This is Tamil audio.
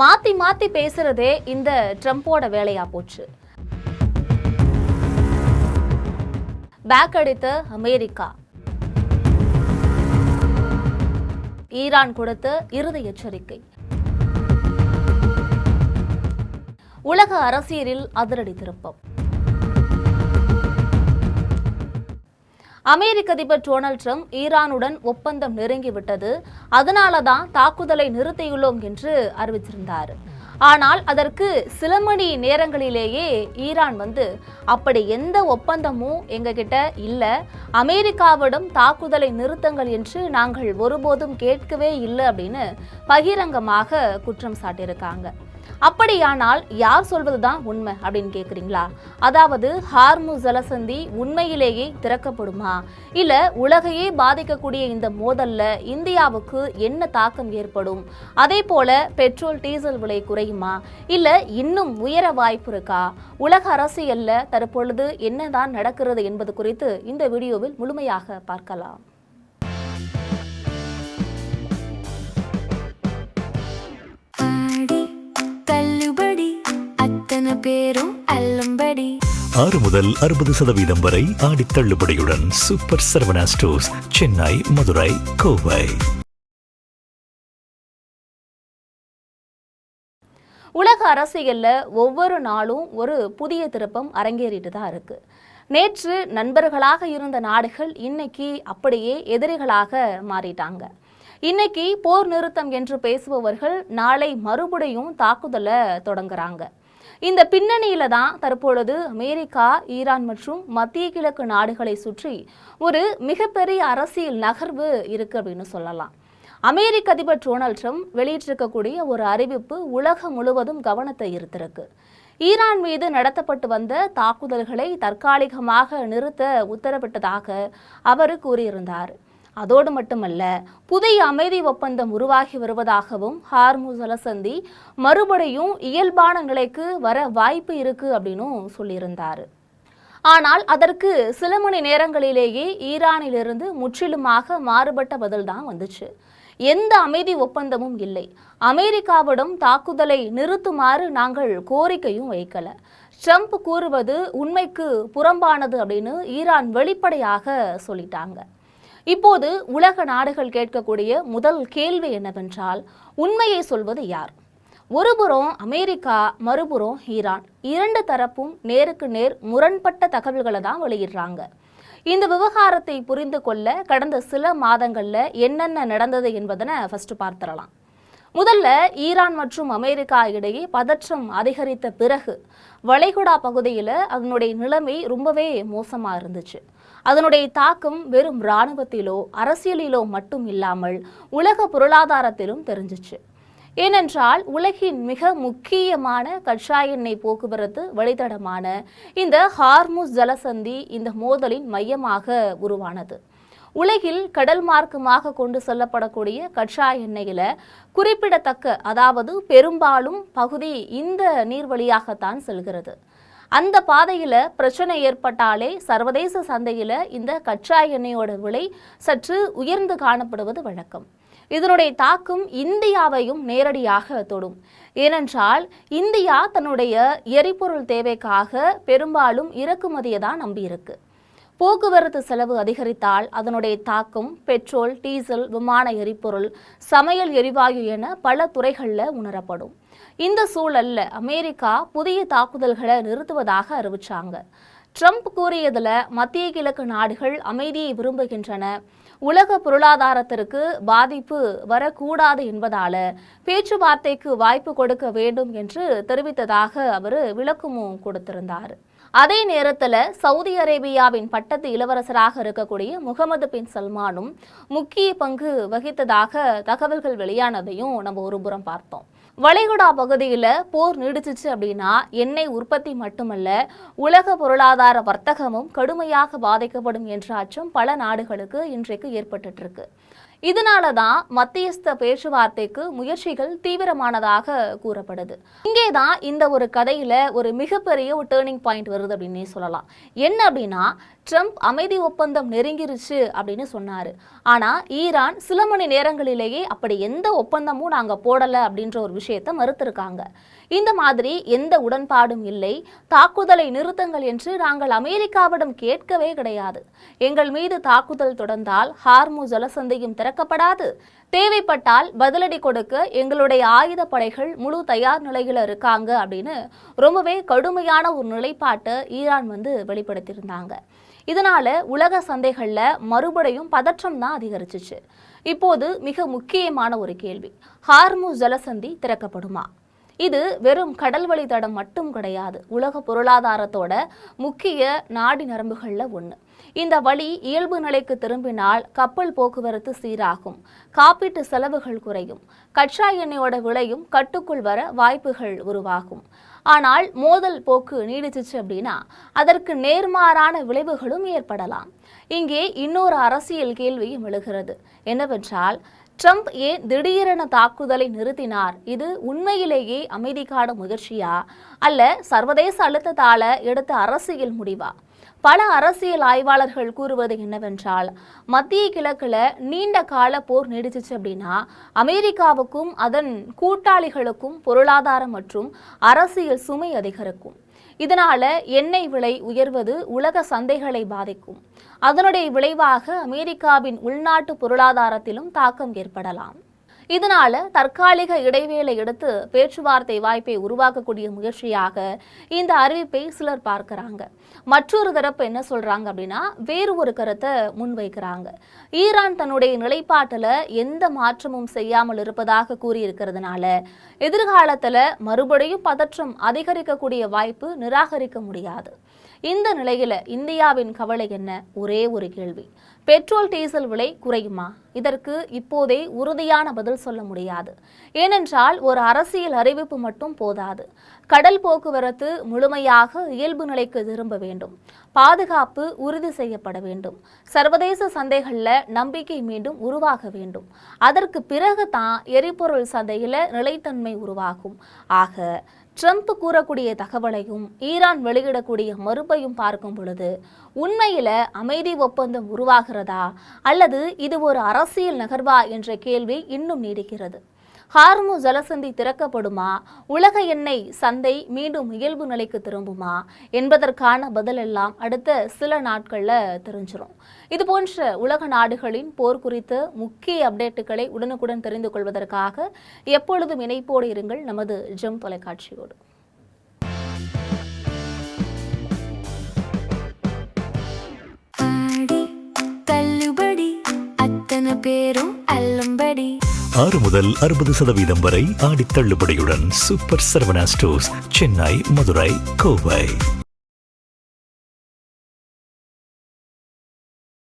மாத்தி மாத்தி பேசுறதே இந்த ட்ரம்போட வேலையா போச்சு. பேக் அடித்த அமெரிக்கா, ஈரான் கொடுத்த இறுதி எச்சரிக்கை, உலக அரசியலில் அதிரடி திருப்பம். அமெரிக்க அதிபர் டொனால்ட் ட்ரம்ப் ஈரானுடன் ஒப்பந்தம் நெருங்கிவிட்டது, அதனாலதான் தாக்குதலை நிறுத்தியுள்ளோம் என்று அறிவிச்சிருந்தார். ஆனால் அதற்கு சில மணி நேரங்களிலேயே ஈரான் அப்படி எந்த ஒப்பந்தமும் எங்ககிட்ட இல்ல, அமெரிக்காவிடம் தாக்குதலை நிறுத்துங்கள் என்று நாங்கள் ஒருபோதும் கேட்கவே இல்லை அப்படின்னு பகிரங்கமாக குற்றம் சாட்டியிருக்காங்க. அப்படியானால் யார் சொல்வதுதான் உண்மை அப்படின்னு கேக்குறீங்களா? அதாவது ஹார்முஸ் ஜலசந்தி உண்மையிலேயே திறக்கப்படுமா, இல்ல உலகையே பாதிக்கக்கூடிய இந்த மோதல்ல இந்தியாவுக்கு என்ன தாக்கம் ஏற்படும், அதே போல பெட்ரோல் டீசல் விலை குறையுமா, இல்ல இன்னும் உயர வாய்ப்பு இருக்கா, உலக அரசியல்ல தற்பொழுது என்னதான் நடக்கிறது என்பது குறித்து இந்த வீடியோவில் முழுமையாக பார்க்கலாம். பேரும் 6 முதல் 60% வரை ஆடி தள்ளுபடியுடன் சூப்பர் சரவணா ஸ்டோர்ஸ், சென்னை, மதுரை, கோவை. உலக அரசியல்ல ஒவ்வொரு நாளும் ஒரு புதிய திருப்பம் அரங்கேறிட்டு தான் இருக்கு. நேற்று நண்பர்களாக இருந்த நாடுகள் இன்னைக்கு அப்படியே எதிரிகளாக மாறிட்டாங்க. இன்னைக்கு போர் நிறுத்தம் என்று பேசுபவர்கள் நாளை மறுபடியும் தாக்குதலை தொடங்குறாங்க. இந்த பின்னணியில தான் தற்பொழுது அமெரிக்கா, ஈரான் மற்றும் மத்திய கிழக்கு நாடுகளை சுற்றி ஒரு மிகப்பெரிய அரசியல் நகர்வு இருக்கு அப்படின்னு சொல்லலாம். அமெரிக்க அதிபர் டொனால்ட் ட்ரம்ப் வெளியிட்டிருக்கக்கூடிய ஒரு அறிவிப்பு உலகம் முழுவதும் கவனத்தை ஈர்த்திருக்கு. ஈரான் மீது நடத்தப்பட்டு வந்த தாக்குதல்களை தற்காலிகமாக நிறுத்த உத்தரவிட்டதாக அவர் கூறியிருந்தார். அதோடு மட்டுமல்ல, புதிய அமைதி ஒப்பந்தம் உருவாகி வருவதாகவும் ஹார்முஸ் ஜலசந்தி மறுபடியும் இயல்பான நிலைக்கு வர வாய்ப்பு இருக்கு அப்படின்னும் சொல்லியிருந்தார். ஆனால் அதற்கு சில மணி நேரங்களிலேயே ஈரானிலிருந்து முற்றிலுமாக மாறுபட்ட பதில் தான் வந்துச்சு. எந்த அமைதி ஒப்பந்தமும் இல்லை, அமெரிக்காவிடம் தாக்குதலை நிறுத்துமாறு நாங்கள் கோரிக்கையும் வைக்கல, ட்ரம்ப் கூறுவது உண்மைக்கு புறம்பானது அப்படின்னு ஈரான் வெளிப்படையாக சொல்லிட்டாங்க. இப்போது உலக நாடுகள் கேட்கக்கூடிய முதல் கேள்வி என்னவென்றால், உண்மையை சொல்வது யார்? ஒருபுறம் அமெரிக்கா, மறுபுறம் ஈரான், இரண்டு தரப்பும் நேருக்கு நேர் முரண்பட்ட தகவல்களை தான் வெளியிடுறாங்க. இந்த விவகாரத்தை புரிந்து கொள்ள கடந்த சில மாதங்கள்ல என்னென்ன நடந்தது என்பதனை ஃபர்ஸ்ட் பார்த்துடலாம். முதல்ல ஈரான் மற்றும் அமெரிக்கா இடையே பதற்றம் அதிகரித்த பிறகு வளைகுடா பகுதியில் அதனுடைய நிலைமை ரொம்பவே மோசமாக இருந்துச்சு. அதனுடைய தாக்கம் வெறும் இராணுவத்திலோ அரசியலிலோ மட்டும் இல்லாமல் உலக பொருளாதாரத்திலும் தெரிஞ்சிச்சு. ஏனென்றால் உலகின் மிக முக்கியமான கச்சா எண்ணெய் போக்குவரத்து வழித்தடமான இந்த ஹார்முஸ் ஜலசந்தி இந்த மோதலின் மையமாக உருவானது. உலகில் கடல் மார்க்கமாக கொண்டு செல்லப்படக்கூடிய கச்சா எண்ணெயில குறிப்பிடத்தக்க, அதாவது பெரும்பாலும் பகுதி இந்த நீர்வழியாகத்தான் செல்கிறது. அந்த பாதையில பிரச்சனை ஏற்பட்டாலே சர்வதேச சந்தையில இந்த கச்சா எண்ணெயோட விலை சற்று உயர்ந்து காணப்படுவது வழக்கம். இதனுடைய தாக்கம் இந்தியாவையும் நேரடியாக தொடும். ஏனென்றால் இந்தியா தன்னுடைய எரிபொருள் தேவைக்காக பெரும்பாலும் இறக்குமதியை தான் நம்பியிருக்கு. போக்குவரத்து செலவு அதிகரித்தால் அதனுடைய தாக்கம் பெட்ரோல், டீசல், விமான எரிபொருள், சமையல் எரிவாயு என பல துறைகளில் உணரப்படும். இந்த சூழல்ல அமெரிக்கா புதிய தாக்குதல்களை நிறுத்துவதாக அறிவிச்சாங்க. ட்ரம்ப் கூறியதுல மத்திய கிழக்கு நாடுகள் அமைதியை விரும்புகின்றன, உலக பொருளாதாரத்திற்கு பாதிப்பு வரக்கூடாது என்பதால பேச்சுவார்த்தைக்கு வாய்ப்பு கொடுக்க வேண்டும் என்று தெரிவித்ததாக அவர் விளக்கமும் கொடுத்திருந்தார். அதே நேரத்தில் சவுதி அரேபியாவின் பட்டத்து இளவரசராக இருக்கக்கூடிய முகமது பின் சல்மானும் முக்கிய பங்கு வகித்ததாக தகவல்கள் வெளியானதையும் நம்ம ஒருபுறம் பார்த்தோம். வளைகுடா பகுதியில் போர் நீடிச்சிச்சு அப்படின்னா எண்ணெய் உற்பத்தி மட்டுமல்ல, உலக பொருளாதார வர்த்தகமும் கடுமையாக பாதிக்கப்படும் என்ற அச்சம் பல நாடுகளுக்கு இன்றைக்கு ஏற்பட்டு இருக்கு. இதனால தான் மத்தியஸ்த பேச்சுவார்த்தைக்கு முயற்சிகள் தீவிரமானதாக கூறப்படுது. இங்கே தான் இந்த ஒரு கதையில ஒரு மிகப்பெரிய ஒரு டேர்னிங் பாயிண்ட் வருது அப்படின்னே சொல்லலாம். என்ன அப்படின்னா, ட்ரம்ப் அமைதி ஒப்பந்தம் நெருங்கிருச்சு அப்படின்னு சொன்னாரு. ஆனா ஈரான் சில மணி நேரங்களிலேயே அப்படி எந்த ஒப்பந்தமும் நாங்க போடல அப்படின்ற ஒரு விஷயத்தை மறுத்திருக்காங்க. இந்த மாதிரி எந்த உடன்பாடும் இல்லை, தாக்குதலை நிறுத்துங்கள் என்று நாங்கள் அமெரிக்காவிடம் கேட்கவே கிடையாது. எங்கள் மீது தாக்குதல் தொடர்ந்தால் ஹார்முஸ் ஜலசந்தியும் திறக்கப்படாது. தேவைப்பட்டால் பதிலடி கொடுக்க எங்களுடைய ஆயுத படைகள் முழு தயார் நிலையில இருக்காங்க அப்படின்னு ரொம்பவே கடுமையான ஒரு நிலைப்பாட்டை ஈரான் வெளிப்படுத்தியிருந்தாங்க. இதனால உலக சந்தைகள்ல மறுபடியும் பதற்றம் தான் அதிகரிச்சிச்சு. இப்போது மிக முக்கியமான ஒரு கேள்வி, ஹார்முஸ் ஜலசந்தி திறக்கப்படுமா? இது வெறும் கடல் வழி தடம் மட்டும் கிடையாது, உலக பொருளாதாரத்தோட முக்கிய நாடி நரம்புகள்ல ஒன்று. இந்த வழி இயல்பு நிலைக்கு திரும்பினால் கப்பல் போக்குவரத்து சீராகும், காப்பீட்டு செலவுகள் குறையும், கச்சா எண்ணெயோட விலையும் கட்டுக்குள் வர வாய்ப்புகள் உருவாகும். ஆனால் மோதல் போக்கு நீடிச்சிச்சு அப்படின்னா அதற்கு நேர்மாறான விளைவுகளும் ஏற்படலாம். இங்கே இன்னொரு அரசியல் கேள்வியும் எழுகிறது. என்னவென்றால், ட்ரம்ப் ஏன் திடீரென தாக்குதலை நிறுத்தினார்? இது உண்மையிலேயே அமைதிக்கான முயற்சியா அல்ல சர்வதேச அழுத்தத்தால எடுத்த அரசியல் முடிவா? பல அரசியல் ஆய்வாளர்கள் கூறுவது என்னவென்றால், மத்திய கிழக்குல நீண்ட கால போர் நீடிச்சிச்சு அப்படின்னா அமெரிக்காவுக்கும் அதன் கூட்டாளிகளுக்கும் பொருளாதார மற்றும் அரசியல் சுமை அதிகரிக்கும். இதனால எண்ணெய் விலை உயர்வது உலக சந்தைகளை பாதிக்கும். அதனுடைய விளைவாக அமெரிக்காவின் உள்நாட்டு பொருளாதாரத்திலும் தாக்கம் ஏற்படலாம். இதனால தற்காலிக இடைவேளை எடுத்து பேச்சுவார்த்தை வாய்ப்பை உருவாக்கக்கூடிய முயற்சியாக இந்த அறிவிப்பை சிலர் பார்க்கிறாங்க. மற்றொரு தரப்பு என்ன சொல்றாங்க அப்படின்னா, வேறு ஒரு கருத்தை முன்வைக்கிறாங்க. ஈரான் தன்னுடைய நிலைப்பாட்டில் எந்த மாற்றமும் செய்யாமல் இருப்பதாக கூறியிருக்கிறதுனால எதிர்காலத்துல மறுபடியும் பதற்றம் அதிகரிக்கக்கூடிய வாய்ப்பு நிராகரிக்க முடியாது. இந்த நிலையில இந்தியாவின் கவலை என்ன? ஒரே ஒரு கேள்வி, பெட்ரோல் டீசல் விலை குறையுமா? இதற்கு இப்போதே உறுதியான பதில் சொல்ல முடியாது. ஏனென்றால் ஒரு அரசியல் அறிவிப்பு மட்டும் போதாது. கடல் போக்குவரத்து முழுமையாக இயல்பு நிலைக்கு திரும்ப வேண்டும், பாதுகாப்பு உறுதி செய்யப்பட வேண்டும், சர்வதேச சந்தைகளில் நம்பிக்கை மீண்டும் உருவாக வேண்டும். அதற்கு பிறகு தான் எரிபொருள் சந்தையில் நிலைத்தன்மை உருவாகும். ஆக ட்ரம்ப் கூறக்கூடிய தகவலையும் ஈரான் வெளியிடக்கூடிய மறுப்பையும் பார்க்கும் பொழுது உண்மையில அமைதி ஒப்பந்தம் உருவாகிறதா அல்லது இது ஒரு அரசியல் நகர்வா என்ற கேள்வி இன்னும் நீடிக்கிறது. ஹார்முஸ் ஜலசந்தி திறக்கப்படுமா? உலக எண்ணெய் சந்தை மீண்டும் இயல்பு நிலைக்கு திரும்புமா என்பதற்கான பதில் எல்லாம் அடுத்த சில நாட்கள்ல தெரிஞ்சிடும். இது போன்ற உலக நாடுகளின் போர் குறித்த முக்கிய அப்டேட்டுகளை உடனுக்குடன் தெரிந்து கொள்வதற்காக எப்பொழுதும் இணைப்போடு இருங்கள் நமது ஜெம் தொலைக்காட்சியோடு. பேரும் அல்லம்படி 6 முதல் 60% வரை ஆடி தள்ளுபடியுடன் சூப்பர் சரவணா ஸ்டோர்ஸ், சென்னை, மதுரை, கோவை.